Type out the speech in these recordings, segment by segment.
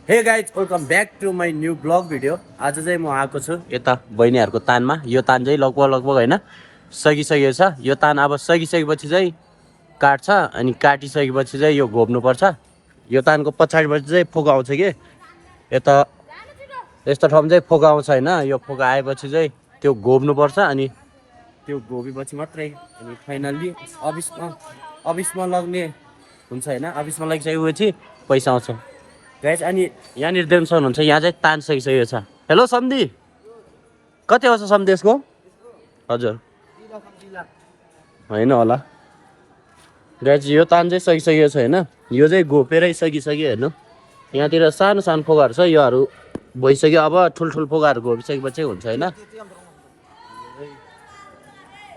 हे guys welcome back to my new blog video. आज चाहिँ म आएको छु यता बहिनीहरूको तानमा। यो तान चाहिँ लगभग होइन सकिसकेको छ। यो तान अब सकिसकेपछि चाहिँ काट्छ अनि काटिसकेपछि चाहिँ यो घोप्नुपर्छ। यो तानको पछाडिबाट चाहिँ फोका आउँछ कि यता यस्तो ठाउँमा चाहिँ फोका आउँछ होइन। यो फोका आएपछि चाहिँ त्यो घोप्नुपर्छ अनि त्यो घोपेपछि मात्रै अनि फाइनल्ली अफिसमा लग्ने हुन्छ होइन। अफिसमा लगिसकेपछि पैसा आउँछ गाइज। अनि यहाँनिर देख्न सक्नुहुन्छ यहाँ चाहिँ तान सकिसकेको छ। हेलो सम्धी, कति आउँछ सम्धी यसको? हजुर होइन होला गाइज, यो तान चाहिँ सकिसकेको छ होइन। यो चाहिँ घोपेरै सकिसक्यो हेर्नु। यहाँतिर सानो सानो फोकाहरू छ, योहरू भइसक्यो। अब ठुल्ठुलो फोकाहरू घोपिसकेपछि हुन्छ होइन।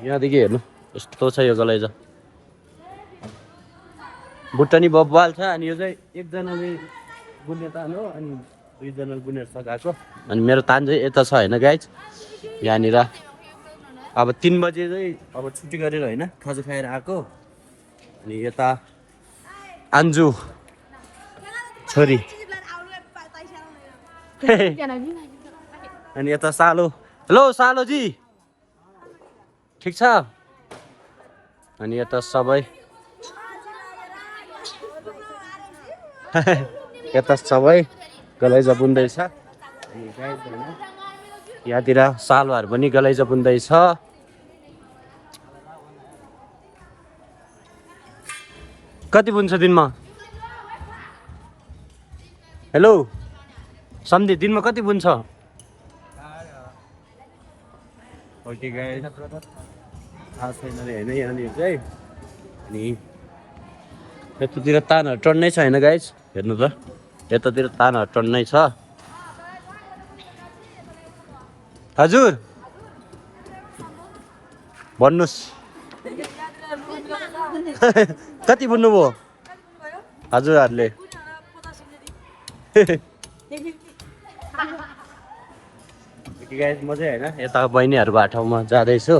यहाँदेखि हेर्नु यस्तो छ यो गलैजा। बुट्टनी बब्बाल छ। अनि यो चाहिँ एकजनाले बुन्ने तान हो अनि दुईजनाले बुनेर सकाएको। अनि मेरो तान चाहिँ यता छ होइन गाइज। यहाँनिर अब 3 बजे चाहिँ अब छुट्टी गरेर होइन खाजा खाएर आएको। अनि यता अन्जु छोरी अनि यता सालो। हेलो सालोजी, ठिक छ? अनि यता सबै यता सबै गलैजा बुन्दैछ। यहाँतिर सालुहरू पनि गलैजा बुन्दैछ। कति बुन्छ दिनमा? हेलो सम्धी, दिनमा कति बुन्छ? थाहा छैन अरे होइन यहाँनिर चाहिँ। अनि यतातिर तानहरू टन्नै छ होइन गाइज, हेर्नु त यतातिर तानहरू टन्नै छ। हजुर भन्नुहोस् कति बुन्नुभयो हजुरहरूले? गाइज म चाहिँ होइन यता बहिनीहरूको ठाउँमा जाँदैछु।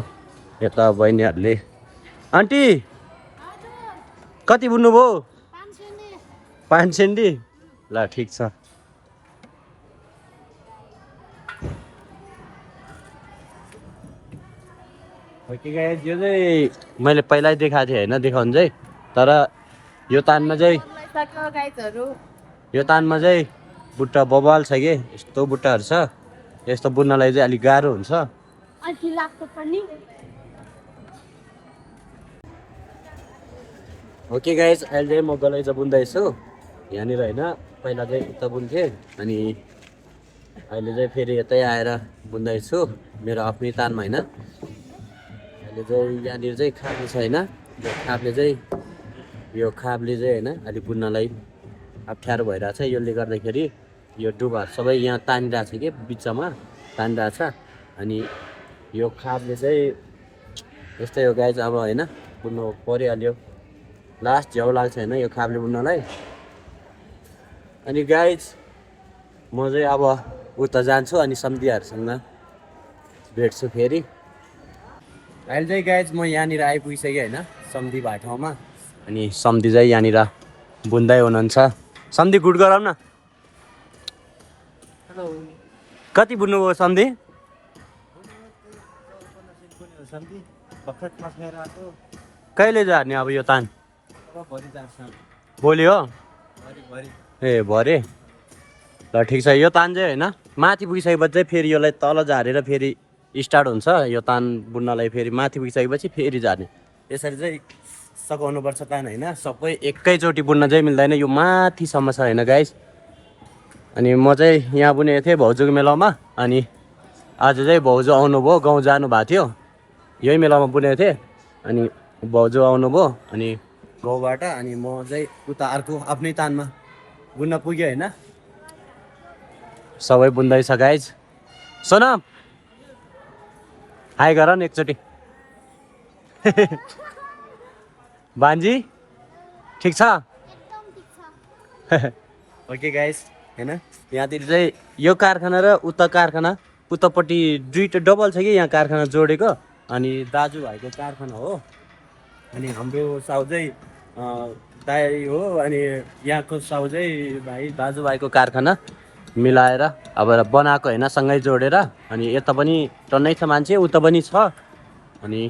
यता बहिनीहरूले आन्टी कति बुन्नुभयो? 5 सेन्डी। ल ठिक छ। ओके गाइज, यो चाहिँ मैले पहिल्यै देखाएको थिएँ होइन, देखाउनु चाहिँ। तर यो तानमा चाहिँ बुट्टा बबाल छ कि यस्तो बुट्टाहरू छ। यस्तो बुन्नलाई चाहिँ अलिक गाह्रो हुन्छ। ओके गाइज, अहिले चाहिँ म गलैजा बुन्दैछु यहाँनिर होइन। पहिला चाहिँ उता बुन्थेँ अनि अहिले चाहिँ फेरि यतै आएर बुन्दैछु मेरो आफ्नै तानमा होइन। अहिले चाहिँ यहाँनिर चाहिँ खाप्ले छ होइन। यो खाप्ले चाहिँ होइन अलिक बुन्नलाई अप्ठ्यारो भइरहेछ। यसले गर्दाखेरि यो डुबाहरू सबै यहाँ तानिरहेको छ कि बिचमा तानिरहेछ। अनि यो खाप्ले चाहिँ यस्तै हो गाइज। अब होइन बुन्नु परिहाल्यो, लास्ट झ्याउ लाग्छ होइन यो खाप्ले बुन्नलाई। अनि गाइज म चाहिँ अब उता जान्छु अनि सम्धिहरूसँग भेट्छु फेरि। अहिले चाहिँ गाइज म यहाँनिर आइपुगिसकेँ होइन सम्धी भाइ ठाउँमा। अनि सम्धी चाहिँ यहाँनिर बुन्दै हुनुहुन्छ। सम्धी गुड गराउ न। हेलो, कति बुन्नुभयो सम्धी? कहिले जाने अब यो तान? भोलि हो? ए भरे। ल ठिक छ। यो तान चाहिँ होइन माथि पुगिसकेपछि चाहिँ फेरि यसलाई तल झारेर फेरि स्टार्ट हुन्छ। यो तान बुन्नलाई फेरि माथि पुगिसकेपछि फेरि झार्ने, यसरी चाहिँ सघाउनुपर्छ तान होइन। सबै एकैचोटि बुन्न चाहिँ मिल्दैन, यो माथिसम्म छ होइन गाइस। अनि म चाहिँ यहाँ बुनेको थिएँ भाउजूको मेलामा। अनि आज चाहिँ भाउजू आउनुभयो, गाउँ जानुभएको थियो। यही मेलामा बुनेको थिएँ अनि भाउजू आउनुभयो अनि गाउँबाट। अनि म चाहिँ उता अर्को आफ्नै तानमा बुन्न पुग्यो होइन। सबै बुन्दैछ गाइज। सोनम हाई गर न एकचोटि। भान्जी ठिक छ? ओके गाइज होइन, यहाँतिर चाहिँ यो कारखाना र उता कारखाना उतापट्टि दुईवटा डबल छ कि यहाँ कारखाना जोडेको। अनि दाजुभाइको कारखाना हो। अनि हाम्रो साउ चाहिँ दाइ हो अनि यहाँको साउ चाहिँ भाइ दाजुभाइको कारखाना मिलाएर अब बनाएको होइन सँगै जोडेर अनि यता पनि टन्नै छ मान्छे उता पनि छ अनि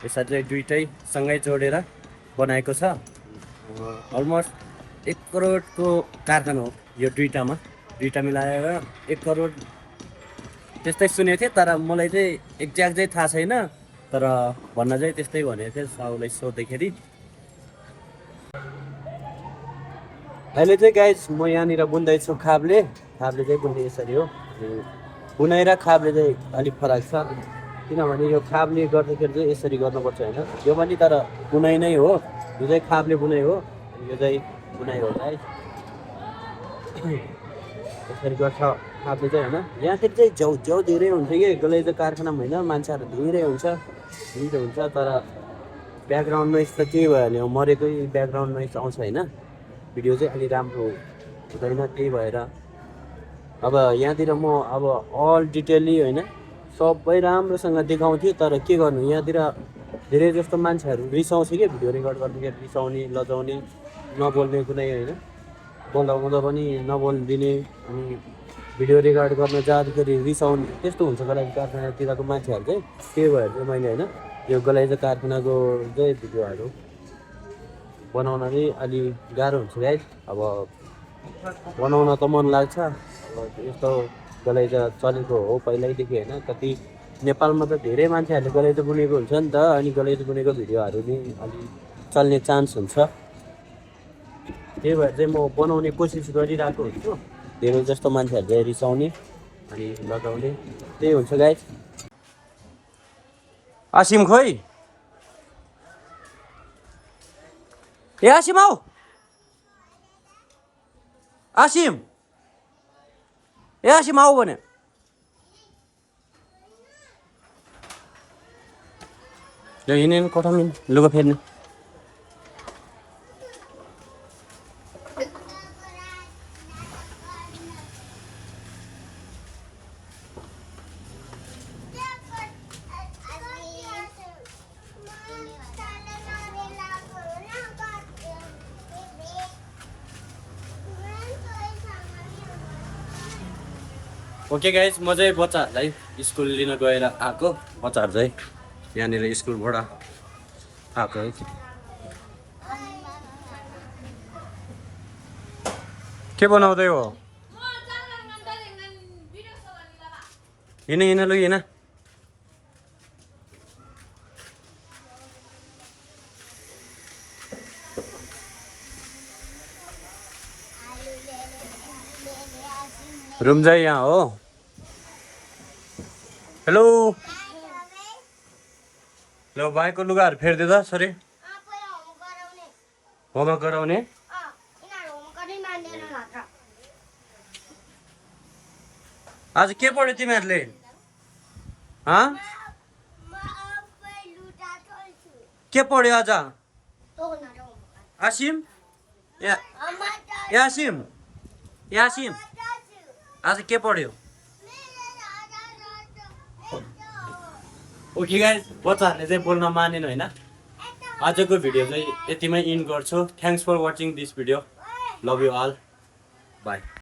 यसरी चाहिँ दुइटै सँगै जोडेर बनाएको छ अलमोस्ट 1 करोडको कारखाना हो यो दुइटा मिलाएर 1 करोड त्यस्तै सुनेको थिएँ तर मलाई चाहिँ एक्ज्याक्ट चाहिँ थाहा छैन तर भन्न चाहिँ त्यस्तै भनेको थिएँ साउलाई सोद्धाखेरि अहिले चाहिँ गाइस म यहाँनिर बुन्दैछु खाब्ले चाहिँ बुन्ने यसरी हो बुनाइ र खाब्ले चाहिँ अलिक फरक छ किनभने यो खाब्ले गर्दाखेरि चाहिँ यसरी गर्नुपर्छ होइन यो पनि तर बुनाइ नै हो यो चाहिँ खाब्ले बुनाइ हो यो चाहिँ बुनाइ हो गाइस यसरी गर्छ खाब्ले चाहिँ होइन यहाँतिर चाहिँ झ्याउ धेरै हुन्छ कि गलेजो कारखानामा होइन मान्छेहरू धेरै हुन्छ तर ब्याकग्राउन्ड नोइज त के भयो भने मरेकै ब्याकग्राउन्ड नोइज आउँछ होइन भिडियो चाहिँ अलि राम्रो हुँदैन त्यही भएर अब यहाँतिर म अब अल डिटेली होइन सबै राम्रोसँग देखाउँथेँ तर के गर्नु यहाँतिर धेरै जस्तो मान्छेहरू रिसाउँछ कि भिडियो रेकर्ड गर्दाखेरि रिसाउने लजाउने नबोल्ने कुनै होइन बोल्दा पनि नबोलिदिने अनि भिडियो रेकर्ड गर्न जाँदाखेरि रिसाउने त्यस्तो हुन्छ गलाइजो कारखानातिरको मान्छेहरू चाहिँ त्यही भएर चाहिँ मैले होइन यो गलाइजो कारखानाको चाहिँ भिडियोहरू बनाउन चाहिँ अलि गाह्रो हुन्छ गाइस अब बनाउन त मन लाग्छ अब यस्तो गलाइजो चलेको हो पहिल्यैदेखि होइन कति नेपालमा त धेरै मान्छेहरूले गलाइजो बुनेको हुन्छ नि त अनि गलाइजो बुनेको भिडियोहरू नि अलि चल्ने चान्स हुन्छ त्यही भएर चाहिँ म बनाउने कोसिस गरिरहेको हुन्छु धेरै जस्तो मान्छेहरू चाहिँ रिसाउने अनि लगाउने त्यही हुन्छ गाइस आसिम खोइ ए आसिम आऊ आसिम आऊ भने यो हिँड्ने कोठामा लुगा फेर्ने ओके गाइज म चाहिँ बच्चाहरूलाई स्कुल लिन गएर आएको बच्चाहरू चाहिँ यहाँनिर स्कुलबाट आएको है के बनाउँदै हो हिँड लु हिँड रुम चाहिँ यहाँ हो हेलो ल भाइको लुगाहरू फेरिदियो त सरी होमवर्क गराउने आज के पढ्यो तिमीहरूले के पढ्यो आज आसिम यासिम आज के पढ्यो ओके गाइस बच्चाहरूले चाहिँ बोल्न मानेन होइन आजको भिडियो चाहिँ यतिमै इन्ड गर्छु thanks for watching this video love you all by